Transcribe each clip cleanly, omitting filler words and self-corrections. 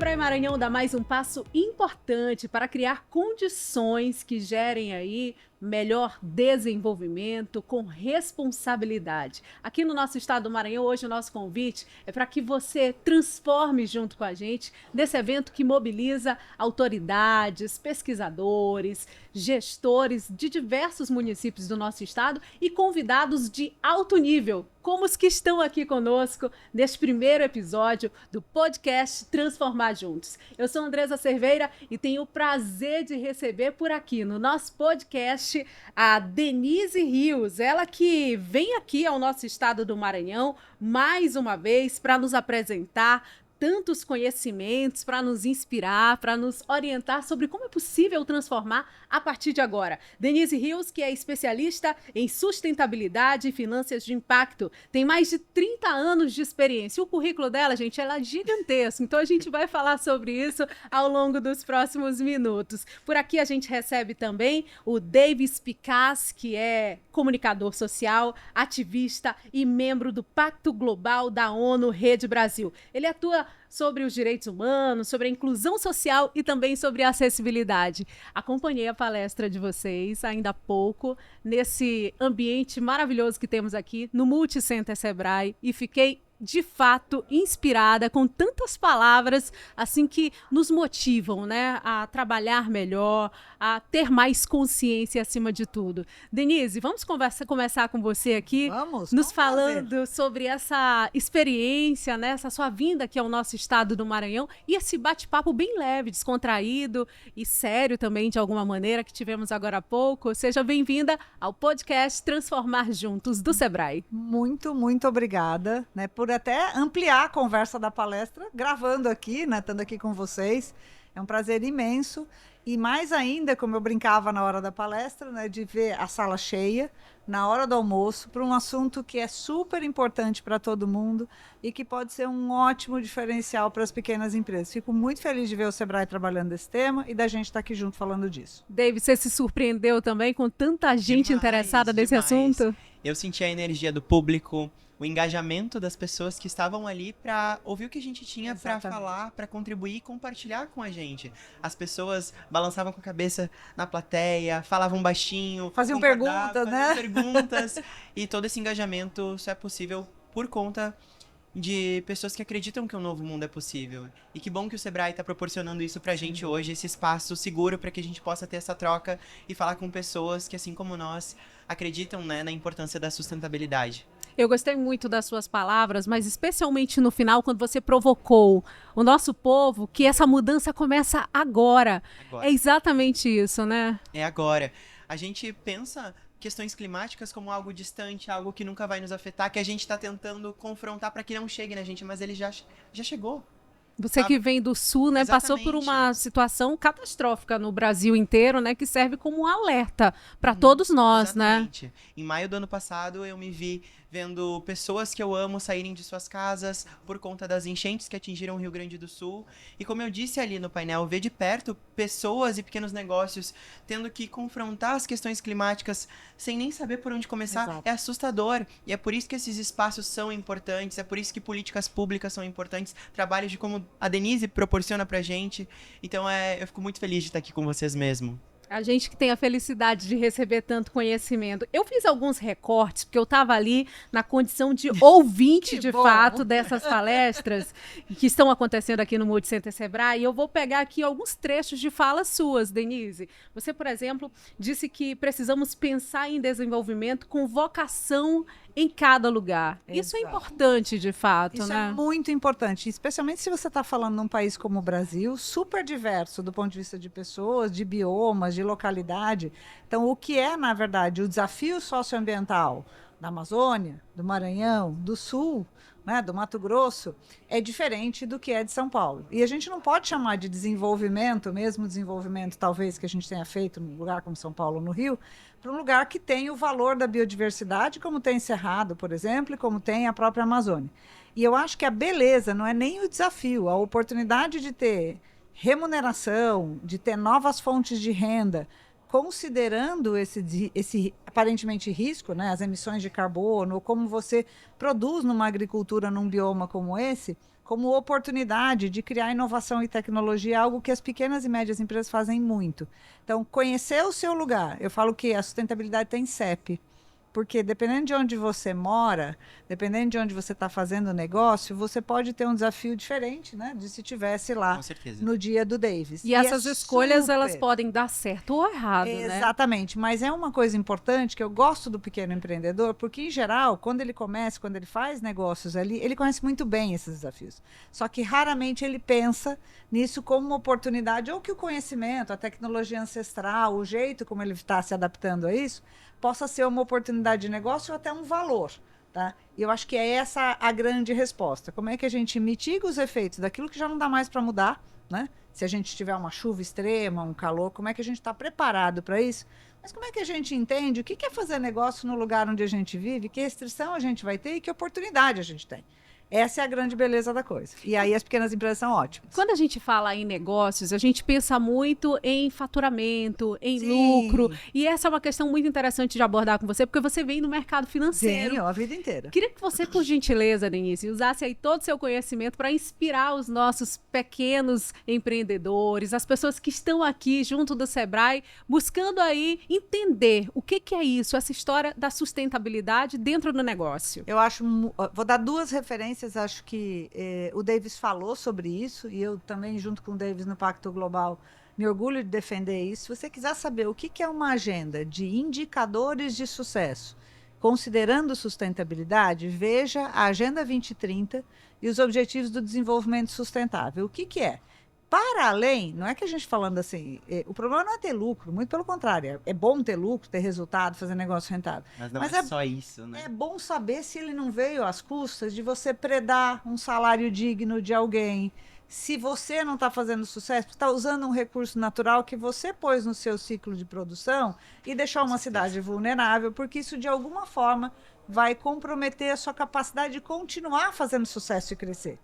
Sebrae Maranhão dá mais um passo importante para criar condições que gerem aí melhor desenvolvimento com responsabilidade. Aqui no nosso estado do Maranhão, hoje o nosso convite é para que você transforme junto com a gente nesse evento que mobiliza autoridades, pesquisadores, gestores de diversos municípios do nosso estado e convidados de alto nível, como os que estão aqui conosco neste primeiro episódio do podcast Transformar Juntos. Eu sou Andresa Cerveira e tenho o prazer de receber por aqui no nosso podcast a Denise Rios, ela que vem aqui ao nosso estado do Maranhão mais uma vez para nos apresentar tantos conhecimentos, para nos inspirar, para nos orientar sobre como é possível transformar a partir de agora. Denise Rios, que é especialista em sustentabilidade e finanças de impacto, tem mais de 30 anos de experiência. O currículo dela, gente, ela é gigantesco, então a gente vai falar sobre isso ao longo dos próximos minutos. Por aqui a gente recebe também o Davis Picas, que é comunicador social, ativista e membro do Pacto Global da ONU Rede Brasil. Ele atua sobre os direitos humanos, sobre a inclusão social e também sobre a acessibilidade. Acompanhei a palestra de vocês ainda há pouco, nesse ambiente maravilhoso que temos aqui no Multicenter Sebrae, e fiquei de fato inspirada com tantas palavras assim que nos motivam, né, a trabalhar melhor, a ter mais consciência acima de tudo. Denise, vamos começar com você aqui, nos falando sobre essa experiência, né, essa sua vinda aqui ao nosso estado do Maranhão e esse bate-papo bem leve, descontraído e sério também de alguma maneira que tivemos agora há pouco. Seja bem-vinda ao podcast Transformar Juntos do Sebrae. Muito, muito obrigada, né, por até ampliar a conversa da palestra, gravando aqui, né, estando aqui com vocês. É um prazer imenso. E mais ainda, como eu brincava na hora da palestra, né, de ver a sala cheia, na hora do almoço, para um assunto que é super importante para todo mundo e que pode ser um ótimo diferencial para as pequenas empresas. Fico muito feliz de ver o Sebrae trabalhando nesse tema e da gente estar aqui junto falando disso. David, você se surpreendeu também com tanta gente interessada nesse assunto? Eu senti a energia do público, o engajamento das pessoas que estavam ali para ouvir o que a gente tinha para falar, para contribuir e compartilhar com a gente. As pessoas balançavam com a cabeça na plateia, falavam baixinho, faziam perguntas, e todo esse engajamento só é possível por conta de pessoas que acreditam que um novo mundo é possível. E que bom que o Sebrae está proporcionando isso pra gente hoje, esse espaço seguro para que a gente possa ter essa troca e falar com pessoas que, assim como nós, acreditam, né, na importância da sustentabilidade. Eu gostei muito das suas palavras, mas especialmente no final, quando você provocou o nosso povo, que essa mudança começa agora. É exatamente isso, né? É agora. A gente pensa questões climáticas como algo distante, algo que nunca vai nos afetar, que a gente está tentando confrontar para que não chegue na gente, mas ele já chegou. Você que vem do Sul, né, passou por uma situação catastrófica no Brasil inteiro, né, que serve como um alerta para todos nós, exatamente, né? Em maio do ano passado, eu me vi vendo pessoas que eu amo saírem de suas casas por conta das enchentes que atingiram o Rio Grande do Sul. E como eu disse ali no painel, ver de perto pessoas e pequenos negócios tendo que confrontar as questões climáticas sem nem saber por onde começar, é assustador. E é por isso que esses espaços são importantes, é por isso que políticas públicas são importantes, trabalhos de como a Denise proporciona pra gente. Então eu fico muito feliz de estar aqui com vocês mesmo. A gente que tem a felicidade de receber tanto conhecimento. Eu fiz alguns recortes, porque eu estava ali na condição de ouvinte, de fato, dessas palestras que estão acontecendo aqui no Multicenter Sebrae. E eu vou pegar aqui alguns trechos de falas suas, Denise. Você, por exemplo, disse que precisamos pensar em desenvolvimento com vocação em cada lugar. Exato. Isso é importante, de fato, Isso né? É muito importante, especialmente se você está falando num país como o Brasil, super diverso do ponto de vista de pessoas, de biomas, de localidade. Então, o que é, na verdade, o desafio socioambiental da Amazônia, do Maranhão, do Sul, né, do Mato Grosso, é diferente do que é de São Paulo. E a gente não pode chamar de desenvolvimento, mesmo desenvolvimento talvez que a gente tenha feito num lugar como São Paulo, no Rio, para um lugar que tem o valor da biodiversidade, como tem Cerrado, por exemplo, e como tem a própria Amazônia. E eu acho que a beleza não é nem o desafio, a oportunidade de ter remuneração, de ter novas fontes de renda, considerando esse aparentemente risco, né, as emissões de carbono, como você produz numa agricultura, num bioma como esse, como oportunidade de criar inovação e tecnologia, algo que as pequenas e médias empresas fazem muito. Então, conhecer o seu lugar. Eu falo que a sustentabilidade tem CEP. Porque dependendo de onde você mora, dependendo de onde você está fazendo o negócio, você pode ter um desafio diferente, né? De se tivesse lá no dia do Davis. E essas escolhas, elas podem dar certo ou errado, né? Exatamente. Mas é uma coisa importante que eu gosto do pequeno empreendedor, porque, em geral, quando ele faz negócios ali, ele conhece muito bem esses desafios. Só que raramente ele pensa nisso como uma oportunidade, ou que o conhecimento, a tecnologia ancestral, o jeito como ele está se adaptando a isso, possa ser uma oportunidade de negócio ou até um valor, tá? E eu acho que é essa a grande resposta. Como é que a gente mitiga os efeitos daquilo que já não dá mais para mudar, né? Se a gente tiver uma chuva extrema, um calor, como é que a gente está preparado para isso? Mas como é que a gente entende o que é fazer negócio no lugar onde a gente vive, que restrição a gente vai ter e que oportunidade a gente tem? Essa é a grande beleza da coisa. E aí as pequenas empresas são ótimas. Quando a gente fala em negócios, a gente pensa muito em faturamento, em Sim. lucro. E essa é uma questão muito interessante de abordar com você, porque você vem no mercado financeiro. Sim, a vida inteira. Queria que você, por gentileza, Denise, usasse aí todo o seu conhecimento para inspirar os nossos pequenos empreendedores, as pessoas que estão aqui junto do Sebrae, buscando aí entender o que é isso, essa história da sustentabilidade dentro do negócio. Eu acho, vou dar duas referências, acho que o Davis falou sobre isso, e eu também, junto com o Davis no Pacto Global, me orgulho de defender isso. Se você quiser saber o que é uma agenda de indicadores de sucesso, considerando sustentabilidade, veja a Agenda 2030 e os Objetivos do Desenvolvimento Sustentável. O que é? Para além, não é que a gente falando assim, o problema não é ter lucro, muito pelo contrário, é bom ter lucro, ter resultado, fazer negócio rentável. Mas não é só isso, né? É bom saber se ele não veio às custas de você predar um salário digno de alguém. Se você não está fazendo sucesso, está usando um recurso natural que você pôs no seu ciclo de produção e deixou uma cidade vulnerável, porque isso de alguma forma vai comprometer a sua capacidade de continuar fazendo sucesso e crescer.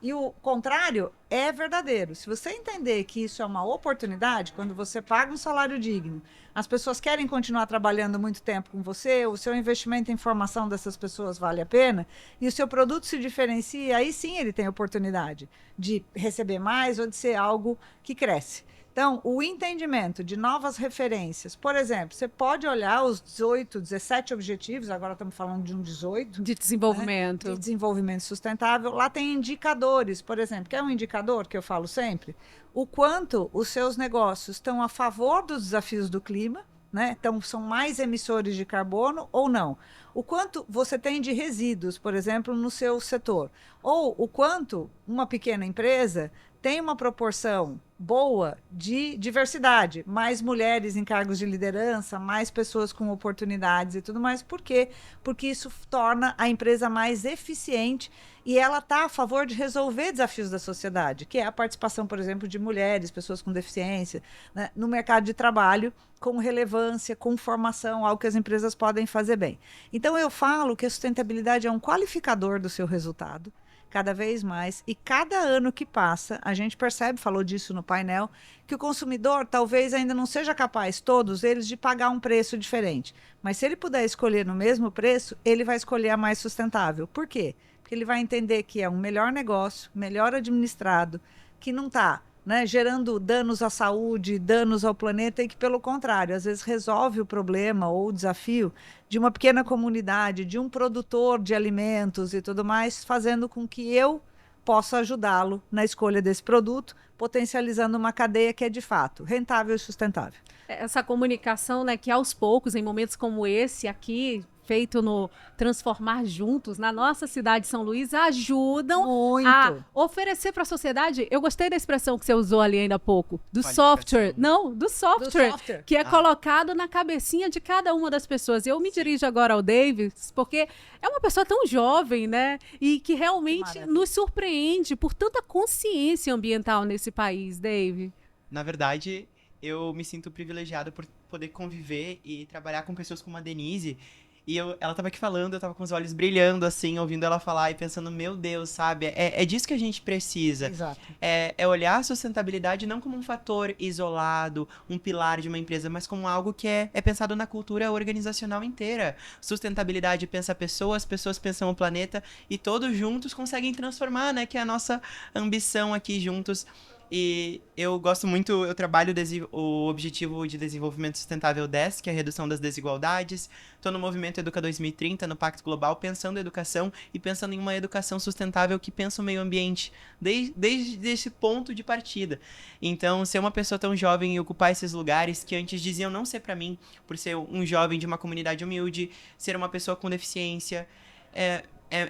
E o contrário é verdadeiro. Se você entender que isso é uma oportunidade, quando você paga um salário digno, as pessoas querem continuar trabalhando muito tempo com você, o seu investimento em formação dessas pessoas vale a pena, e o seu produto se diferencia, aí sim ele tem oportunidade de receber mais ou de ser algo que cresce. Então, o entendimento de novas referências, por exemplo, você pode olhar os 18, 17 objetivos, agora estamos falando de um 18. De desenvolvimento. Né, de desenvolvimento sustentável. Lá tem indicadores, por exemplo, que é um indicador que eu falo sempre, o quanto os seus negócios estão a favor dos desafios do clima, né? Então, são mais emissores de carbono ou não. O quanto você tem de resíduos, por exemplo, no seu setor. Ou o quanto uma pequena empresa tem uma proporção boa de diversidade, mais mulheres em cargos de liderança, mais pessoas com oportunidades e tudo mais. Por quê? Porque isso torna a empresa mais eficiente e ela está a favor de resolver desafios da sociedade, que é a participação, por exemplo, de mulheres, pessoas com deficiência, né, no mercado de trabalho, com relevância, com formação, algo que as empresas podem fazer bem. Então, eu falo que a sustentabilidade é um qualificador do seu resultado, cada vez mais, e cada ano que passa, a gente percebe, falou disso no painel, que o consumidor talvez ainda não seja capaz, todos eles, de pagar um preço diferente. Mas se ele puder escolher no mesmo preço, ele vai escolher a mais sustentável. Por quê? Porque ele vai entender que é um melhor negócio, melhor administrado, que não está, né, gerando danos à saúde, danos ao planeta, e que, pelo contrário, às vezes resolve o problema ou o desafio de uma pequena comunidade, de um produtor de alimentos e tudo mais, fazendo com que eu possa ajudá-lo na escolha desse produto, potencializando uma cadeia que é, de fato, rentável e sustentável. Essa comunicação, né, que aos poucos, em momentos como esse aqui, feito no Transformar Juntos, na nossa cidade de São Luís, ajudam muito a oferecer para a sociedade. Eu gostei da expressão que você usou ali ainda há pouco, do software. Não, do software, que é colocado na cabecinha de cada uma das pessoas. Eu me dirijo agora ao Davis, porque é uma pessoa tão jovem, né? E que realmente nos surpreende por tanta consciência ambiental nesse país, Dave. Na verdade, eu me sinto privilegiado por poder conviver e trabalhar com pessoas como a Denise. E ela tava aqui falando, eu tava com os olhos brilhando, assim, ouvindo ela falar e pensando, meu Deus, sabe? É disso que a gente precisa. Exato. É olhar a sustentabilidade não como um fator isolado, um pilar de uma empresa, mas como algo que é pensado na cultura organizacional inteira. Sustentabilidade pensa pessoas, pessoas pensam o planeta e todos juntos conseguem transformar, né? Que é a nossa ambição aqui juntos. E eu gosto muito, eu trabalho o Objetivo de Desenvolvimento Sustentável 10, que é a redução das desigualdades. Estou no movimento Educa 2030, no Pacto Global, pensando em educação e pensando em uma educação sustentável que pensa o meio ambiente, desde esse ponto de partida. Então, ser uma pessoa tão jovem e ocupar esses lugares que antes diziam não ser para mim, por ser um jovem de uma comunidade humilde, ser uma pessoa com deficiência, é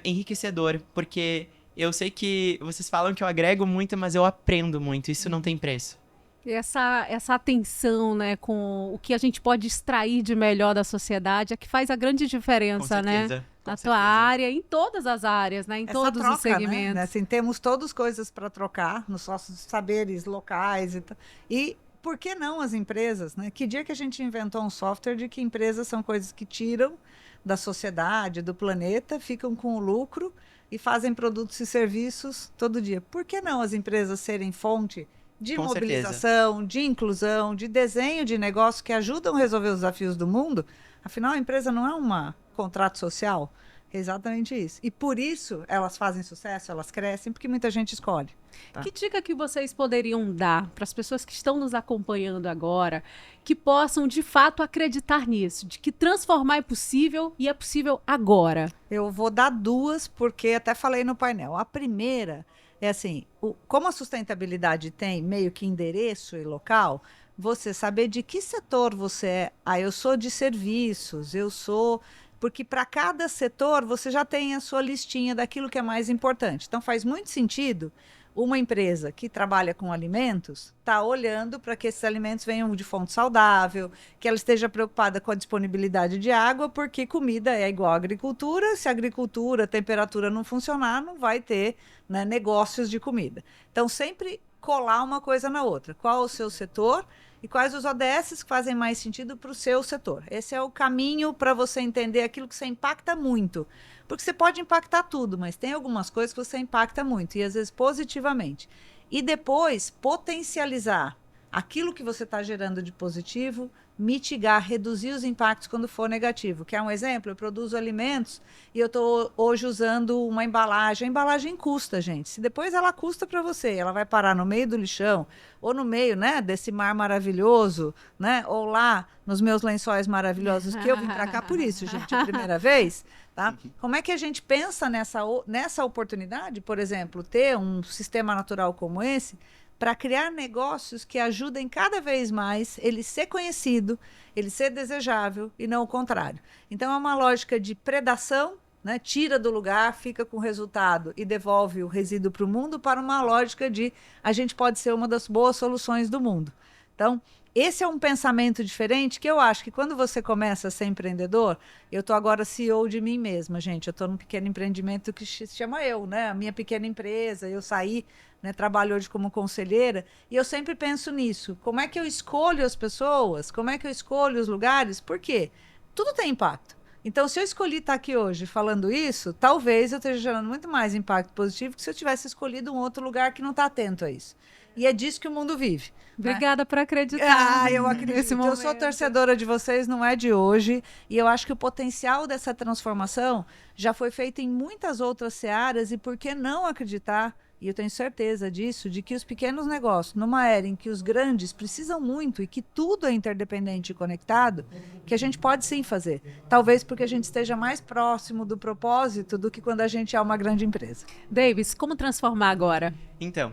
enriquecedor, porque eu sei que vocês falam que eu agrego muito, mas eu aprendo muito. Isso não tem preço. Essa atenção, né, com o que a gente pode extrair de melhor da sociedade é que faz a grande diferença, né? Na tua área, em todas as áreas, né? Em todos os segmentos. Né? Assim, temos todas coisas para trocar nos nossos saberes locais e por que não as empresas, né? Que dia que a gente inventou um software de que empresas são coisas que tiram da sociedade, do planeta, ficam com o lucro e fazem produtos e serviços todo dia. Por que não as empresas serem fonte de Com mobilização, certeza. de inclusão, de desenho de negócio que ajudam a resolver os desafios do mundo? Afinal, a empresa não é um contrato social? É exatamente isso. E por isso elas fazem sucesso, elas crescem, porque muita gente escolhe. Tá? Que dica que vocês poderiam dar para as pessoas que estão nos acompanhando agora, que possam de fato acreditar nisso, de que transformar é possível e é possível agora? Eu vou dar duas, porque até falei no painel. A primeira é assim, como a sustentabilidade tem meio que endereço e local, você saber de que setor você é. Ah, eu sou de serviços, eu sou... Porque para cada setor você já tem a sua listinha daquilo que é mais importante. Então faz muito sentido uma empresa que trabalha com alimentos está olhando para que esses alimentos venham de fonte saudável, que ela esteja preocupada com a disponibilidade de água, porque comida é igual à agricultura. Se a agricultura, a temperatura não funcionar, não vai ter, né, negócios de comida. Então sempre colar uma coisa na outra. Qual o seu setor? E quais os ODS que fazem mais sentido para o seu setor. Esse é o caminho para você entender aquilo que você impacta muito. Porque você pode impactar tudo, mas tem algumas coisas que você impacta muito, e às vezes positivamente. E depois, potencializar aquilo que você está gerando de positivo, mitigar, reduzir os impactos quando for negativo. Quer um exemplo? Eu produzo alimentos e eu estou hoje usando uma embalagem. A embalagem custa, gente. Se depois ela custa para você, ela vai parar no meio do lixão, ou no meio, né, desse mar maravilhoso, né, ou lá nos meus lençóis maravilhosos, que eu vim para cá por isso, gente, a primeira vez. Tá? Como é que a gente pensa nessa oportunidade, por exemplo, ter um sistema natural como esse, para criar negócios que ajudem cada vez mais ele ser conhecido, ele ser desejável e não o contrário. Então é uma lógica de predação, né? Tira do lugar, fica com o resultado e devolve o resíduo para o mundo, para uma lógica de a gente pode ser uma das boas soluções do mundo. Então, esse é um pensamento diferente que eu acho que quando você começa a ser empreendedor, eu estou agora CEO de mim mesma, gente. Eu estou num pequeno empreendimento que se chama eu, né? A minha pequena empresa, eu saí, né, trabalho hoje como conselheira, e eu sempre penso nisso. Como é que eu escolho as pessoas? Como é que eu escolho os lugares? Por quê? Tudo tem impacto. Então, se eu escolhi estar aqui hoje falando isso, talvez eu esteja gerando muito mais impacto positivo que se eu tivesse escolhido um outro lugar que não está atento a isso. E é disso que o mundo vive. Obrigada por acreditar. Eu acredito. Eu sou torcedora de vocês, não é de hoje. E eu acho que o potencial dessa transformação já foi feito em muitas outras searas. E por que não acreditar, e eu tenho certeza disso, de que os pequenos negócios, numa era em que os grandes precisam muito e que tudo é interdependente e conectado, que a gente pode sim fazer. Talvez porque a gente esteja mais próximo do propósito do que quando a gente é uma grande empresa. Davis, como transformar agora? Então,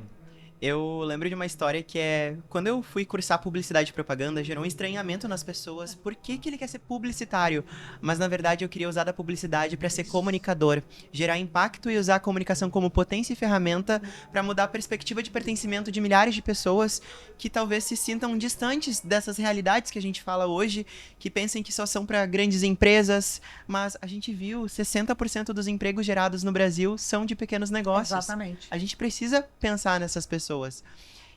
eu lembro de uma história que é... Quando eu fui cursar publicidade e propaganda, gerou um estranhamento nas pessoas. Por que ele quer ser publicitário? Mas, na verdade, eu queria usar da publicidade para ser comunicador. Gerar impacto e usar a comunicação como potência e ferramenta para mudar a perspectiva de pertencimento de milhares de pessoas que talvez se sintam distantes dessas realidades que a gente fala hoje, que pensem que só são para grandes empresas. Mas a gente viu, 60% dos empregos gerados no Brasil são de pequenos negócios. Exatamente. A gente precisa pensar nessas pessoas.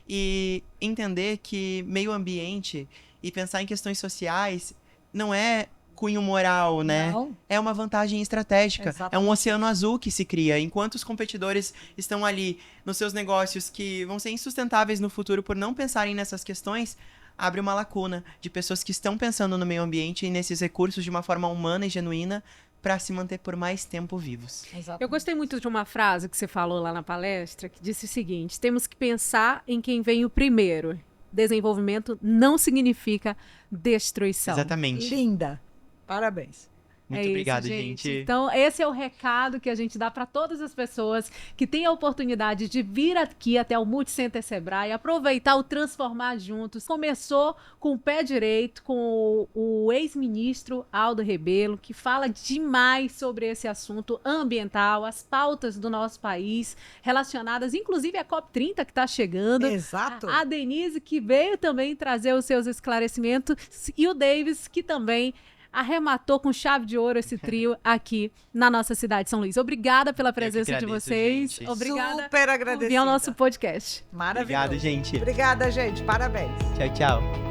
E entender que meio ambiente e pensar em questões sociais não é cunho moral, né? Não. É uma vantagem estratégica. Exatamente. É um oceano azul que se cria. Enquanto os competidores estão ali nos seus negócios que vão ser insustentáveis no futuro por não pensarem nessas questões, abre uma lacuna de pessoas que estão pensando no meio ambiente e nesses recursos de uma forma humana e genuína para se manter por mais tempo vivos. Eu gostei muito de uma frase que você falou lá na palestra, que disse o seguinte: temos que pensar em quem vem o primeiro. Desenvolvimento não significa destruição. Exatamente. Linda. Parabéns. Muito obrigado, gente. Então, esse é o recado que a gente dá para todas as pessoas que têm a oportunidade de vir aqui até o Multicenter Sebrae, aproveitar o Transformar Juntos. Começou com o pé direito, com o ex-ministro Aldo Rebelo, que fala demais sobre esse assunto ambiental, as pautas do nosso país, relacionadas, inclusive, à COP30, que está chegando. Exato. A Denise, que veio também trazer os seus esclarecimentos, e o Davis, que também arrematou com chave de ouro esse trio aqui na nossa cidade de São Luís. Obrigada pela presença de agradeço, vocês. gente. Obrigada Super por vir agradecida. ao nosso podcast. Maravilhoso. Obrigado, gente. Obrigada, gente. Parabéns. Tchau, tchau.